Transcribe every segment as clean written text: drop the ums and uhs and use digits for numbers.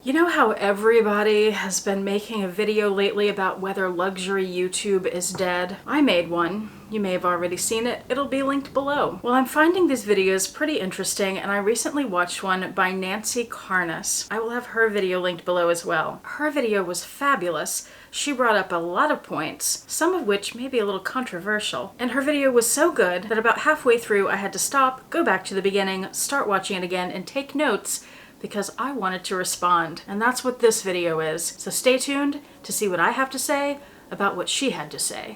You know how everybody has been making a video lately about whether luxury YouTube is dead? I made one. You may have already seen it. It'll be linked below. Well, I'm finding these videos pretty interesting, and I recently watched one by Nancy Karnas. I will have her video linked below as well. Her video was fabulous. She brought up a lot of points, some of which may be a little controversial. And her video was so good that about halfway through I had to stop, go back to the beginning, start watching it again, and take notes because I wanted to respond. And that's what this video is. So stay tuned to see what I have to say about what she had to say.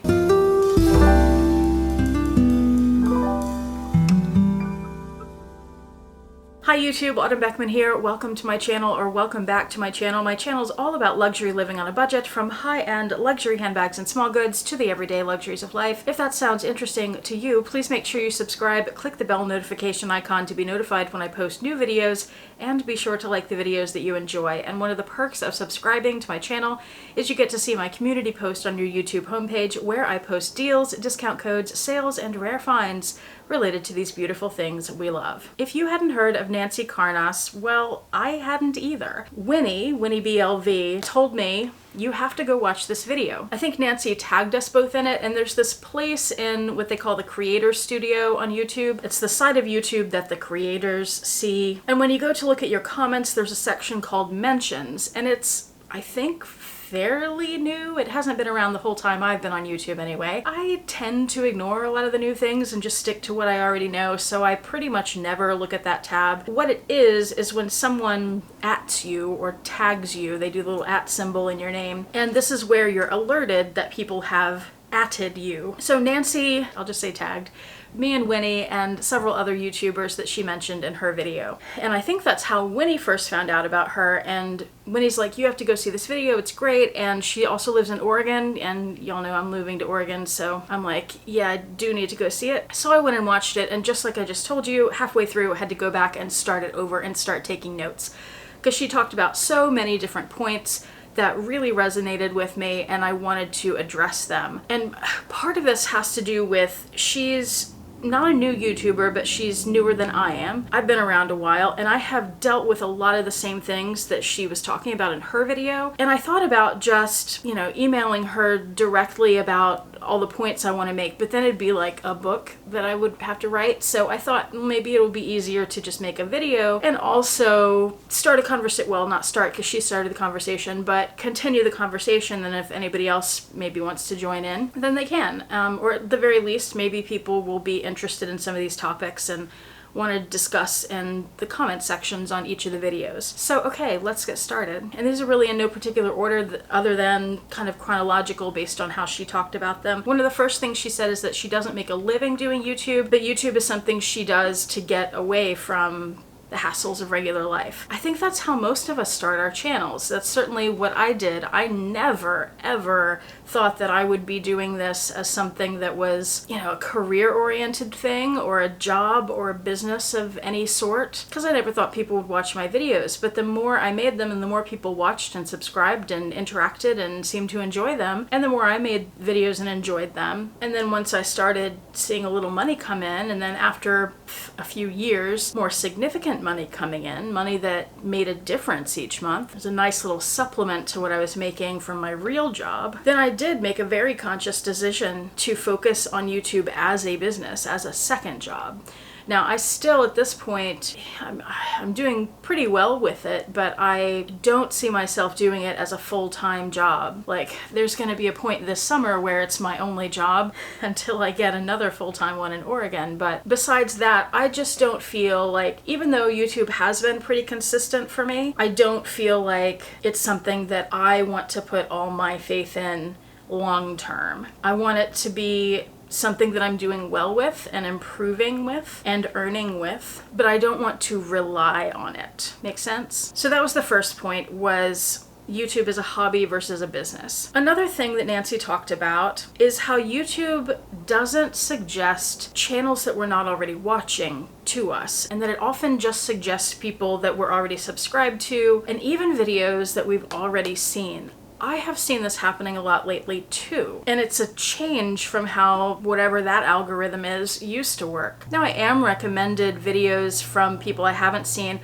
Hi YouTube, Autumn Beckman here. Welcome to my channel, or welcome back to my channel. My channel is all about luxury living on a budget, from high-end luxury handbags and small goods to the everyday luxuries of life. If that sounds interesting to you, please make sure you subscribe, click the bell notification icon to be notified when I post new videos, and be sure to like the videos that you enjoy. And one of the perks of subscribing to my channel is you get to see my community post on your YouTube homepage, where I post deals, discount codes, sales, and rare finds related to these beautiful things we love. If you hadn't heard of Nancy Karnas, well, I hadn't either. Winnie BLV, told me, you have to go watch this video. I think Nancy tagged us both in it, and there's this place in what they call the Creator Studio on YouTube. It's the side of YouTube that the creators see. And when you go to look at your comments, there's a section called Mentions, and it's, I think, fairly new. It hasn't been around the whole time I've been on YouTube anyway. I tend to ignore a lot of the new things and just stick to what I already know, so I pretty much never look at that tab. What it is when someone @s you or tags you, they do the little @ symbol in your name, and this is where you're alerted that people have @ed you. So Nancy, I'll just say tagged, me and Winnie and several other YouTubers that she mentioned in her video. And I think that's how Winnie first found out about her, and Winnie's like, you have to go see this video, it's great. And she also lives in Oregon, and y'all know I'm moving to Oregon, so I'm like, yeah, I do need to go see it. So I went and watched it, and just like I just told you, halfway through I had to go back and start it over and start taking notes, because she talked about so many different points that really resonated with me, and I wanted to address them. And part of this has to do with, she's not a new YouTuber, but she's newer than I am. I've been around a while, and I have dealt with a lot of the same things that she was talking about in her video. And I thought about just, emailing her directly about all the points I want to make, but then it'd be like a book that I would have to write. So I thought maybe it would be easier to just make a video and also start a conversation. Well, not start, because she started the conversation, but continue the conversation. And if anybody else maybe wants to join in, then they can. Or at the very least, maybe people will be interested in some of these topics and want to discuss in the comment sections on each of the videos. So okay, let's get started. And these are really in no particular order other than kind of chronological based on how she talked about them. One of the first things she said is that she doesn't make a living doing YouTube, but YouTube is something she does to get away from the hassles of regular life. I think that's how most of us start our channels. That's certainly what I did. I never, ever thought that I would be doing this as something that was, a career-oriented thing, or a job, or a business of any sort, because I never thought people would watch my videos. But the more I made them, and the more people watched and subscribed and interacted and seemed to enjoy them, and the more I made videos and enjoyed them. And then once I started seeing a little money come in, and then after a few years, more significant money coming in, money that made a difference each month. It was a nice little supplement to what I was making from my real job. Then I did make a very conscious decision to focus on YouTube as a business, as a second job. Now, I still, at this point, I'm doing pretty well with it, but I don't see myself doing it as a full-time job. Like, there's going to be a point this summer where it's my only job until I get another full-time one in Oregon. But besides that, I just don't feel like, even though YouTube has been pretty consistent for me, I don't feel like it's something that I want to put all my faith in long-term. I want it to be something that I'm doing well with and improving with and earning with, but I don't want to rely on it. Make sense? So that was the first point, was YouTube is a hobby versus a business. Another thing that Nancy talked about is how YouTube doesn't suggest channels that we're not already watching to us, and that it often just suggests people that we're already subscribed to, and even videos that we've already seen. I have seen this happening a lot lately too, and it's a change from how whatever that algorithm is used to work. Now, I am recommended videos from people I haven't seen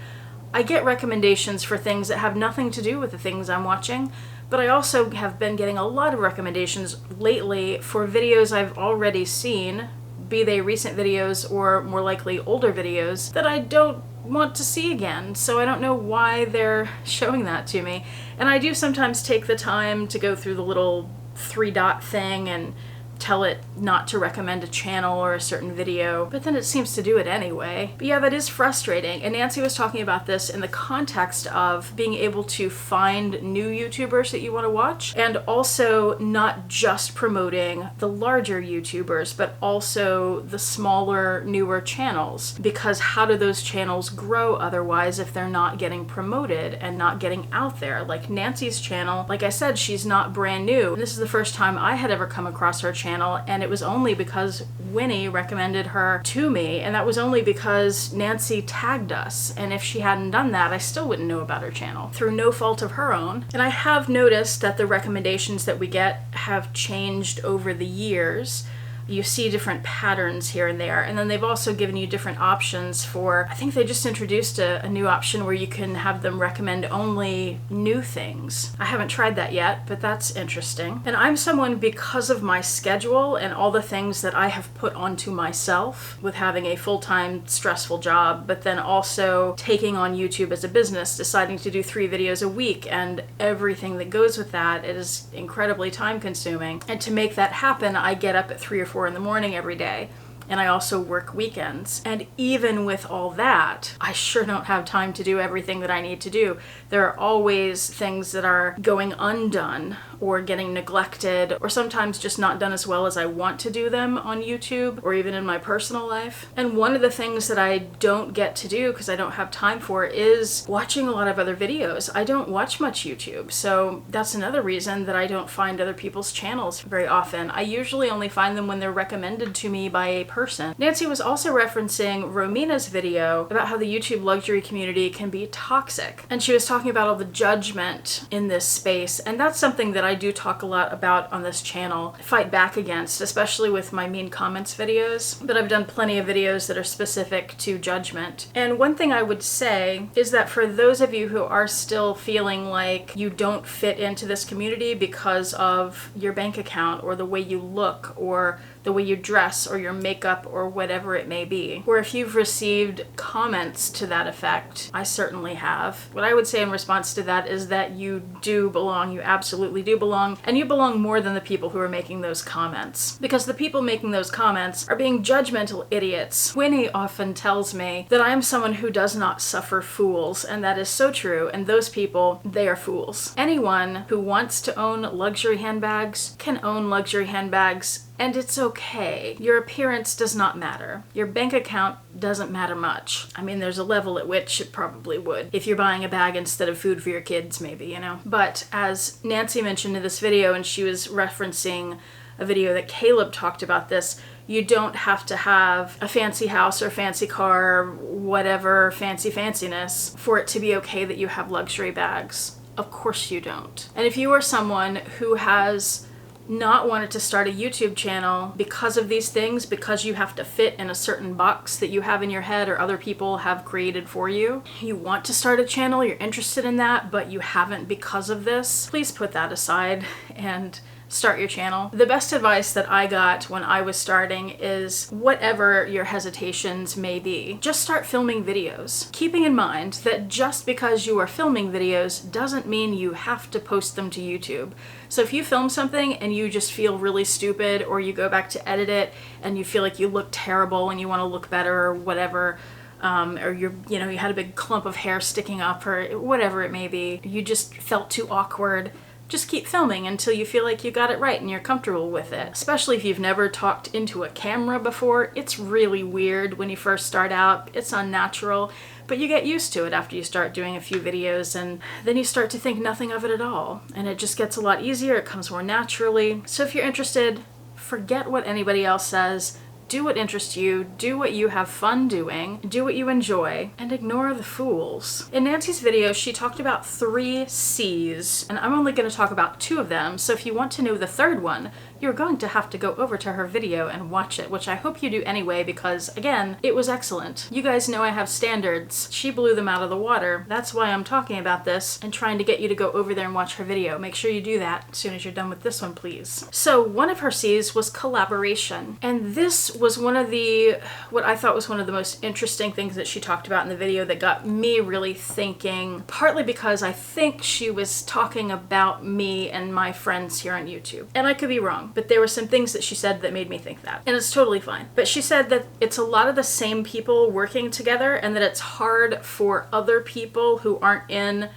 I get recommendations for things that have nothing to do with the things I'm watching, but I also have been getting a lot of recommendations lately for videos I've already seen, be they recent videos or more likely older videos, that I don't want to see again. So I don't know why they're showing that to me. And I do sometimes take the time to go through the little 3-dot thing and tell it not to recommend a channel or a certain video, but then it seems to do it anyway. But yeah, that is frustrating. And Nancy was talking about this in the context of being able to find new YouTubers that you want to watch, and also not just promoting the larger YouTubers, but also the smaller, newer channels. Because how do those channels grow otherwise if they're not getting promoted and not getting out there? Like Nancy's channel, like I said, she's not brand new. This is the first time I had ever come across her channel, and it was only because Winnie recommended her to me, and that was only because Nancy tagged us. And if she hadn't done that, I still wouldn't know about her channel, through no fault of her own. And I have noticed that the recommendations that we get have changed over the years. You see different patterns here and there. And then they've also given you different options for, I think they just introduced a new option where you can have them recommend only new things. I haven't tried that yet, but that's interesting. And I'm someone, because of my schedule and all the things that I have put onto myself with having a full-time stressful job, but then also taking on YouTube as a business, deciding to do 3 videos a week and everything that goes with that, it is incredibly time consuming. And to make that happen, I get up at 3 or 4 in the morning every day. And I also work weekends. And even with all that, I sure don't have time to do everything that I need to do. There are always things that are going undone or getting neglected, or sometimes just not done as well as I want to do them on YouTube or even in my personal life. And one of the things that I don't get to do because I don't have time for is watching a lot of other videos. I don't watch much YouTube, so that's another reason that I don't find other people's channels very often. I usually only find them when they're recommended to me by a person. Nancy was also referencing Romina's video about how the YouTube luxury community can be toxic. And she was talking about all the judgment in this space, and that's something that I do talk a lot about on this channel, fight back against, especially with my mean comments videos, but I've done plenty of videos that are specific to judgment. And one thing I would say is that for those of you who are still feeling like you don't fit into this community because of your bank account or the way you look or the way you dress or your makeup or whatever it may be, or if you've received comments to that effect, I certainly have. What I would say in response to that is that you do belong, you absolutely do belong, and you belong more than the people who are making those comments. Because the people making those comments are being judgmental idiots. Winnie often tells me that I am someone who does not suffer fools, and that is so true, and those people, they are fools. Anyone who wants to own luxury handbags can own luxury handbags, and it's okay. Your appearance does not matter. Your bank account doesn't matter much. I mean, there's a level at which it probably would. If you're buying a bag instead of food for your kids, maybe, you know. But as Nancy mentioned in this video, and she was referencing a video that Caleb talked about this, you don't have to have a fancy house or fancy car, or whatever fanciness, for it to be okay that you have luxury bags. Of course you don't. And if you are someone who has not wanted to start a YouTube channel because of these things, because you have to fit in a certain box that you have in your head or other people have created for you, you want to start a channel, you're interested in that, but you haven't because of this, please put that aside and start your channel. The best advice that I got when I was starting is, whatever your hesitations may be, just start filming videos. Keeping in mind that just because you are filming videos doesn't mean you have to post them to YouTube. So if you film something and you just feel really stupid, or you go back to edit it and you feel like you look terrible and you want to look better or whatever, or you had a big clump of hair sticking up or whatever it may be, you just felt too awkward, just keep filming until you feel like you got it right and you're comfortable with it. Especially if you've never talked into a camera before. It's really weird when you first start out. It's unnatural, but you get used to it after you start doing a few videos, and then you start to think nothing of it at all. And it just gets a lot easier. It comes more naturally. So if you're interested, forget what anybody else says. Do what interests you, do what you have fun doing, do what you enjoy, and ignore the fools. In Nancy's video, she talked about 3 C's, and I'm only going to talk about 2 of them, so if you want to know the third one, you're going to have to go over to her video and watch it, which I hope you do anyway because, again, it was excellent. You guys know I have standards. She blew them out of the water. That's why I'm talking about this and trying to get you to go over there and watch her video. Make sure you do that as soon as you're done with this one, please. So one of her C's was collaboration. And this was what I thought was one of the most interesting things that she talked about in the video that got me really thinking, partly because I think she was talking about me and my friends here on YouTube. And I could be wrong, but there were some things that she said that made me think that. And it's totally fine. But she said that it's a lot of the same people working together and that it's hard for other people who aren't in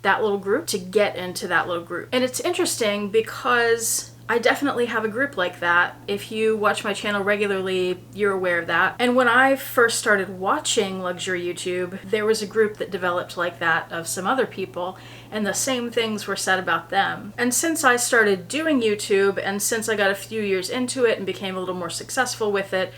that little group to get into that little group. And it's interesting because I definitely have a group like that. If you watch my channel regularly, you're aware of that. And when I first started watching luxury YouTube, there was a group that developed like that of some other people, and the same things were said about them. And since I started doing YouTube, and since I got a few years into it and became a little more successful with it,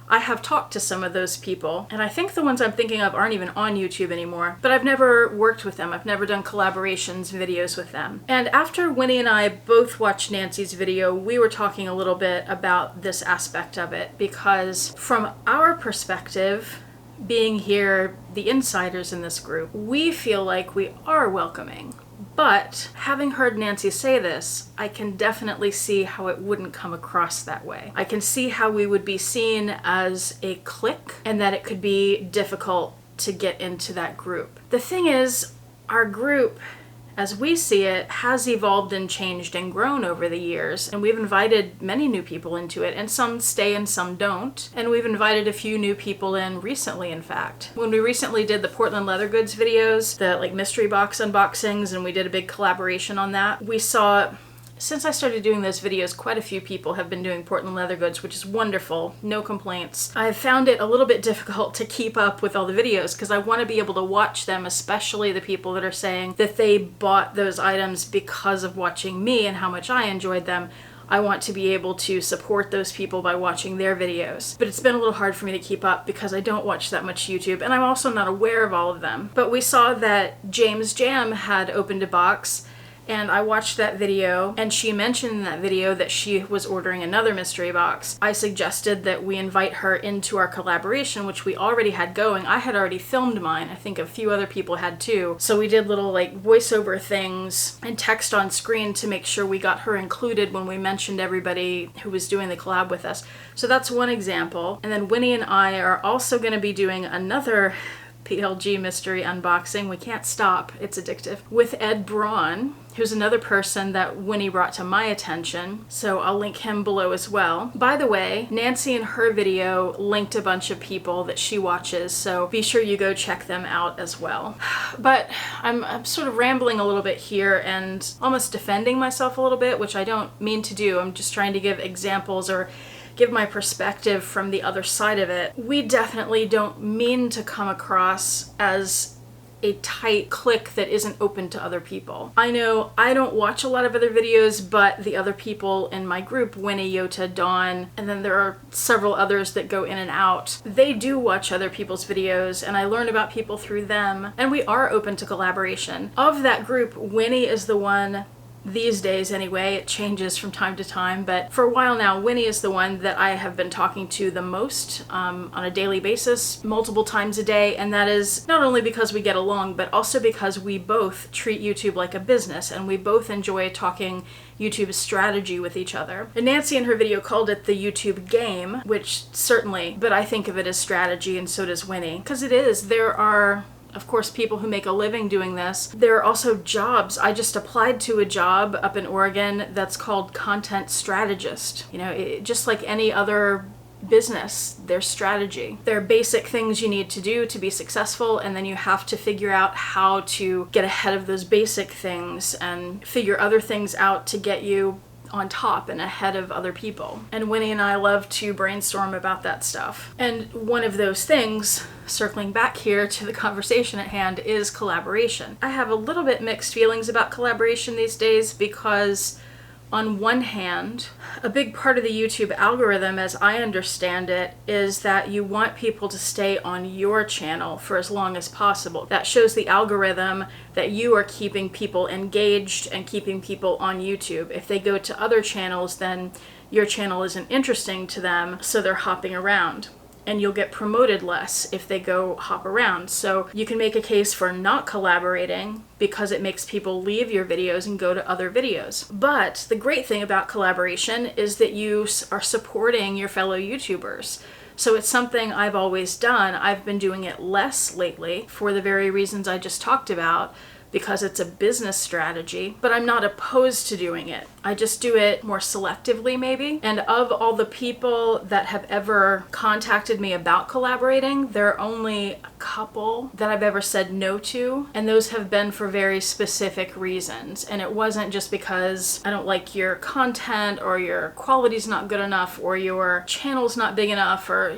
I have talked to some of those people, and I think the ones I'm thinking of aren't even on YouTube anymore, but I've never worked with them. I've never done collaborations, videos with them. And after Winnie and I both watched Nancy's video, we were talking a little bit about this aspect of it, because from our perspective, being here, the insiders in this group, we feel like we are welcoming. But having heard Nancy say this, I can definitely see how it wouldn't come across that way. I can see how we would be seen as a clique and that it could be difficult to get into that group. The thing is, our group, as we see it, has evolved and changed and grown over the years, and we've invited many new people into it, and some stay and some don't, and we've invited a few new people in recently, in fact. When we recently did the Portland leather goods videos, the mystery box unboxings, and we did a big collaboration on that, we saw, since I started doing those videos, quite a few people have been doing Portland leather goods, which is wonderful, no complaints. I've found it a little bit difficult to keep up with all the videos because I want to be able to watch them, especially the people that are saying that they bought those items because of watching me and how much I enjoyed them. I want to be able to support those people by watching their videos. But it's been a little hard for me to keep up because I don't watch that much YouTube, and I'm also not aware of all of them. But we saw that James Jam had opened a box, and I watched that video, and she mentioned in that video that she was ordering another mystery box. I suggested that we invite her into our collaboration, which we already had going. I had already filmed mine. I think a few other people had too. So we did little voiceover things and text on screen to make sure we got her included when we mentioned everybody who was doing the collab with us. So that's one example. And then Winnie and I are also going to be doing another PLG mystery unboxing. We can't stop. It's addictive. With Ed Braun, who's another person that Winnie brought to my attention. So I'll link him below as well. By the way, Nancy in her video linked a bunch of people that she watches, so be sure you go check them out as well. But I'm sort of rambling a little bit here and almost defending myself a little bit, which I don't mean to do. I'm just trying to give examples or give my perspective from the other side of it. We definitely don't mean to come across as a tight clique that isn't open to other people. I know I don't watch a lot of other videos, but the other people in my group, Winnie, Yota, Dawn, and then there are several others that go in and out, they do watch other people's videos, and I learn about people through them, and we are open to collaboration. Of that group, Winnie is the one, these days anyway, it changes from time to time, but for a while now, Winnie is the one that I have been talking to the most on a daily basis, multiple times a day, and that is not only because we get along, but also because we both treat YouTube like a business, and we both enjoy talking YouTube strategy with each other. And Nancy in her video called it the YouTube game, which certainly, but I think of it as strategy, and so does Winnie, because it is. There are, of course, people who make a living doing this. There are also jobs. I just applied to a job up in Oregon that's called content strategist. You know, just like any other business, there's strategy. There are basic things you need to do to be successful, and then you have to figure out how to get ahead of those basic things and figure other things out to get you on top and ahead of other people. And Winnie and I love to brainstorm about that stuff. And one of those things, circling back here to the conversation at hand, is collaboration. I have a little bit mixed feelings about collaboration these days because on one hand, a big part of the YouTube algorithm, as I understand it, is that you want people to stay on your channel for as long as possible. That shows the algorithm that you are keeping people engaged and keeping people on YouTube. If they go to other channels, then your channel isn't interesting to them, so they're hopping around. And you'll get promoted less if they go hop around. So you can make a case for not collaborating because it makes people leave your videos and go to other videos. But the great thing about collaboration is that you are supporting your fellow YouTubers. So it's something I've always done. I've been doing it less lately for the very reasons I just talked about, because it's a business strategy, but I'm not opposed to doing it. I just do it more selectively maybe. And of all the people that have ever contacted me about collaborating, there are only a couple that I've ever said no to, and those have been for very specific reasons. And it wasn't just because I don't like your content or your quality's not good enough or your channel's not big enough, or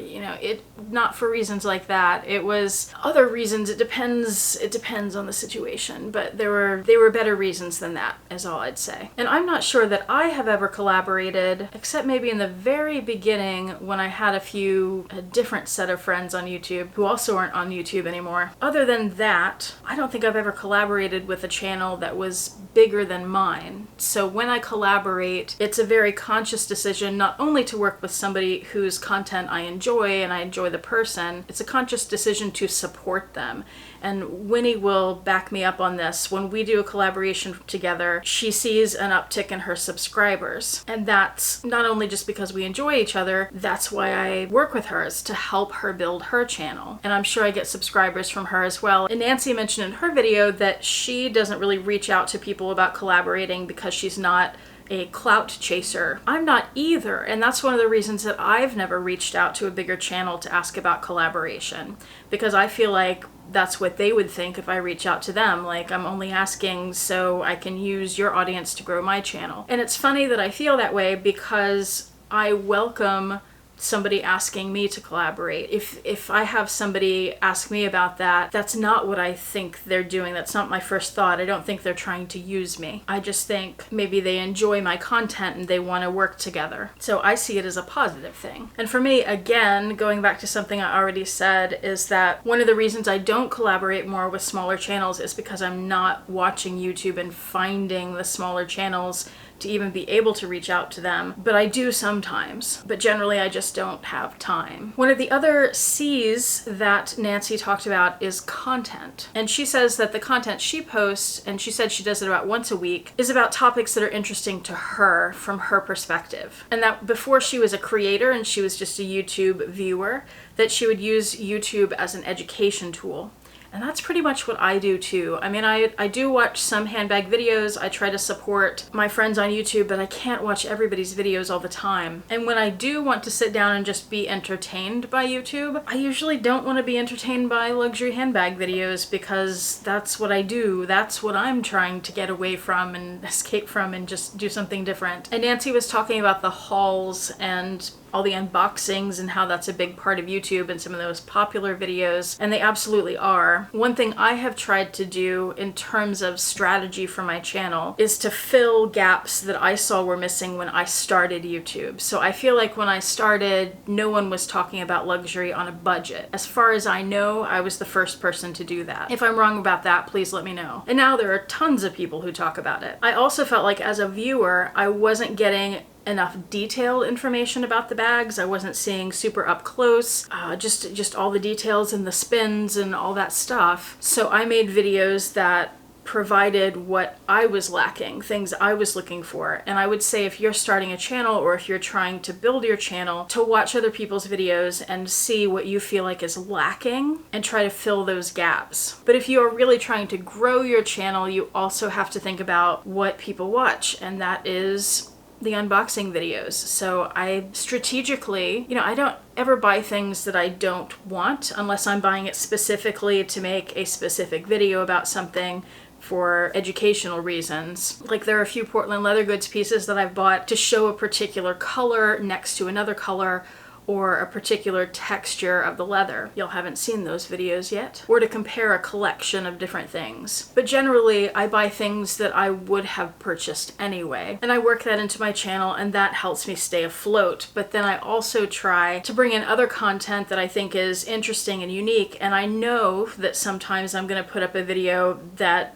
not for reasons like that. It was other reasons. It depends on the situation. But they were better reasons than that, is all I'd say. And I'm not sure that I have ever collaborated, except maybe in the very beginning when I had a different set of friends on YouTube who also aren't on YouTube anymore. Other than that, I don't think I've ever collaborated with a channel that was bigger than mine. So when I collaborate, it's a very conscious decision not only to work with somebody whose content I enjoy and I enjoy the person, it's a conscious decision to support them. And Winnie will back me up on this. When we do a collaboration together, she sees an uptick in her subscribers. And that's not only just because we enjoy each other, that's why I work with her, is to help her build her channel. And I'm sure I get subscribers from her as well. And Nancy mentioned in her video that she doesn't really reach out to people about collaborating because she's not a clout chaser. I'm not either, and that's one of the reasons that I've never reached out to a bigger channel to ask about collaboration, because I feel like that's what they would think if I reach out to them. Like, I'm only asking so I can use your audience to grow my channel. And it's funny that I feel that way because I welcome somebody asking me to collaborate. If I have somebody ask me about that, that's not what I think they're doing. That's not my first thought. I don't think they're trying to use me. I just think maybe they enjoy my content and they want to work together. So I see it as a positive thing. And for me, again, going back to something I already said, is that one of the reasons I don't collaborate more with smaller channels is because I'm not watching YouTube and finding the smaller channels to even be able to reach out to them. But I do sometimes, but generally I just don't have time. One of the other C's that Nancy talked about is content. And she says that the content she posts, and she said she does it about once a week, is about topics that are interesting to her from her perspective. And that before she was a creator and she was just a YouTube viewer, that she would use YouTube as an education tool. And that's pretty much what I do too. I mean, I do watch some handbag videos. I try to support my friends on YouTube, but I can't watch everybody's videos all the time. And when I do want to sit down and just be entertained by YouTube, I usually don't want to be entertained by luxury handbag videos because that's what I do. That's what I'm trying to get away from and escape from and just do something different. And Nancy was talking about the hauls and all the unboxings and how that's a big part of YouTube and some of those popular videos, and they absolutely are. One thing I have tried to do in terms of strategy for my channel is to fill gaps that I saw were missing when I started YouTube. So I feel like when I started, no one was talking about luxury on a budget. As far as I know, I was the first person to do that. If I'm wrong about that, please let me know. And now there are tons of people who talk about it. I also felt like as a viewer, I wasn't getting enough detailed information about the bags. I wasn't seeing super up close, just all the details and the spins and all that stuff. So I made videos that provided what I was lacking, things I was looking for. And I would say if you're starting a channel or if you're trying to build your channel, to watch other people's videos and see what you feel like is lacking and try to fill those gaps. But if you are really trying to grow your channel, you also have to think about what people watch, and that is the unboxing videos. So I strategically, I don't ever buy things that I don't want unless I'm buying it specifically to make a specific video about something for educational reasons. Like there are a few Portland leather goods pieces that I've bought to show a particular color next to another color, or a particular texture of the leather. Y'all haven't seen those videos yet. Or to compare a collection of different things. But generally, I buy things that I would have purchased anyway. And I work that into my channel, and that helps me stay afloat. But then I also try to bring in other content that I think is interesting and unique. And I know that sometimes I'm going to put up a video that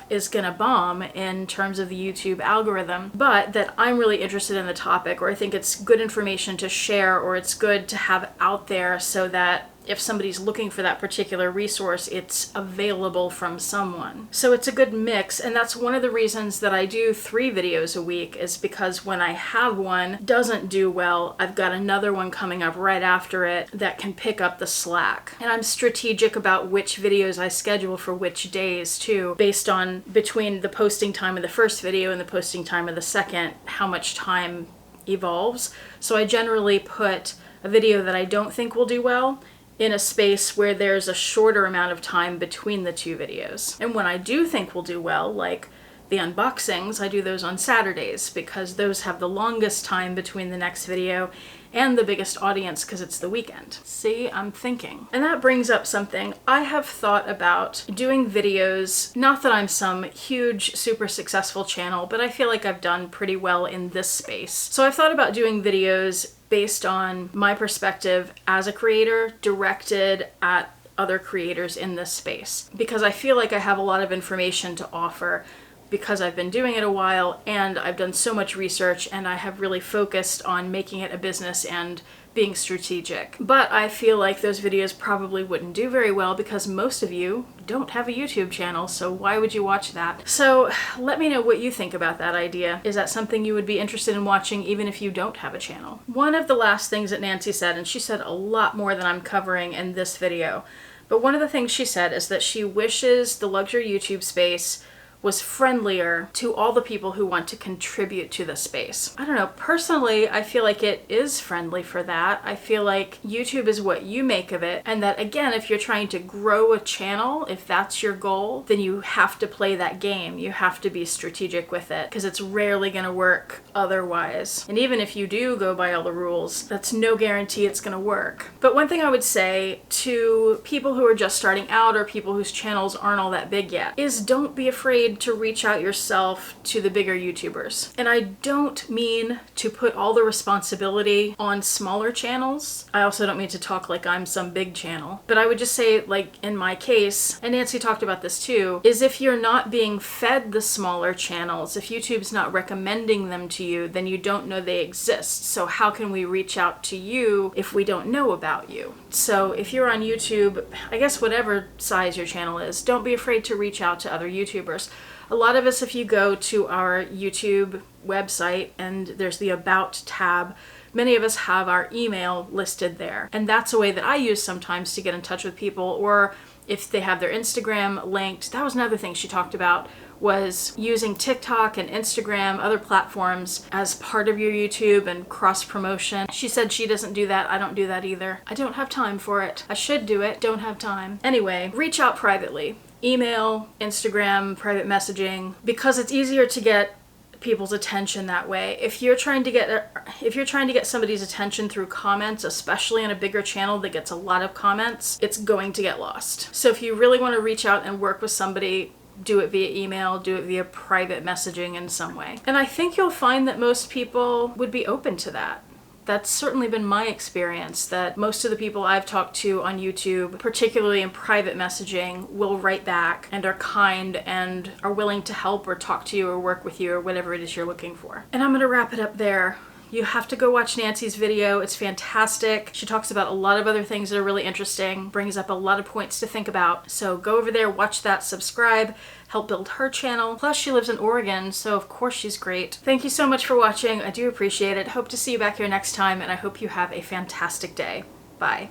is gonna bomb in terms of the YouTube algorithm, but that I'm really interested in the topic, or I think it's good information to share, or it's good to have out there so that if somebody's looking for that particular resource, it's available from someone. So it's a good mix, and that's one of the reasons that I do 3 videos a week, is because when I have one doesn't do well, I've got another one coming up right after it that can pick up the slack. And I'm strategic about which videos I schedule for which days too, based on between the posting time of the first video and the posting time of the second, how much time evolves. So I generally put a video that I don't think will do well in a space where there's a shorter amount of time between the 2 videos. And when I do think will do well, like the unboxings, I do those on Saturdays because those have the longest time between the next video and the biggest audience because it's the weekend. See, I'm thinking. And that brings up something. I have thought about doing videos, not that I'm some huge, super successful channel, but I feel like I've done pretty well in this space. So I've thought about doing videos based on my perspective as a creator, directed at other creators in this space. Because I feel like I have a lot of information to offer because I've been doing it a while and I've done so much research and I have really focused on making it a business and being strategic. But I feel like those videos probably wouldn't do very well because most of you don't have a YouTube channel, so why would you watch that? So let me know what you think about that idea. Is that something you would be interested in watching even if you don't have a channel? One of the last things that Nancy said, and she said a lot more than I'm covering in this video, but one of the things she said is that she wishes the luxury YouTube space was friendlier to all the people who want to contribute to the space. I don't know, personally, I feel like it is friendly for that. I feel like YouTube is what you make of it, and that again, if you're trying to grow a channel, if that's your goal, then you have to play that game. You have to be strategic with it, because it's rarely gonna work otherwise. And even if you do go by all the rules, that's no guarantee it's gonna work. But one thing I would say to people who are just starting out or people whose channels aren't all that big yet is don't be afraid to reach out yourself to the bigger YouTubers. And I don't mean to put all the responsibility on smaller channels. I also don't mean to talk like I'm some big channel, but I would just say, like in my case, and Nancy talked about this too, is if you're not being fed the smaller channels, if YouTube's not recommending them to you, then you don't know they exist. So how can we reach out to you if we don't know about you? So if you're on YouTube, I guess whatever size your channel is, don't be afraid to reach out to other YouTubers. A lot of us, if you go to our YouTube website and there's the About tab, many of us have our email listed there. And that's a way that I use sometimes to get in touch with people, or if they have their Instagram linked. That was another thing she talked about, was using TikTok and Instagram, other platforms, as part of your YouTube and cross-promotion. She said she doesn't do that. I don't do that either. I don't have time for it. I should do it, don't have time. Anyway, reach out privately. Email, Instagram, private messaging, because it's easier to get people's attention that way. If you're trying to get somebody's attention through comments, especially on a bigger channel that gets a lot of comments, it's going to get lost. So if you really want to reach out and work with somebody, do it via email, do it via private messaging in some way. And I think you'll find that most people would be open to that. That's certainly been my experience, that most of the people I've talked to on YouTube, particularly in private messaging, will write back and are kind and are willing to help or talk to you or work with you or whatever it is you're looking for. And I'm gonna wrap it up there. You have to go watch Nancy's video. It's fantastic. She talks about a lot of other things that are really interesting, brings up a lot of points to think about. So go over there, watch that, subscribe, help build her channel. Plus she lives in Oregon, so of course she's great. Thank you so much for watching. I do appreciate it. Hope to see you back here next time, and I hope you have a fantastic day. Bye.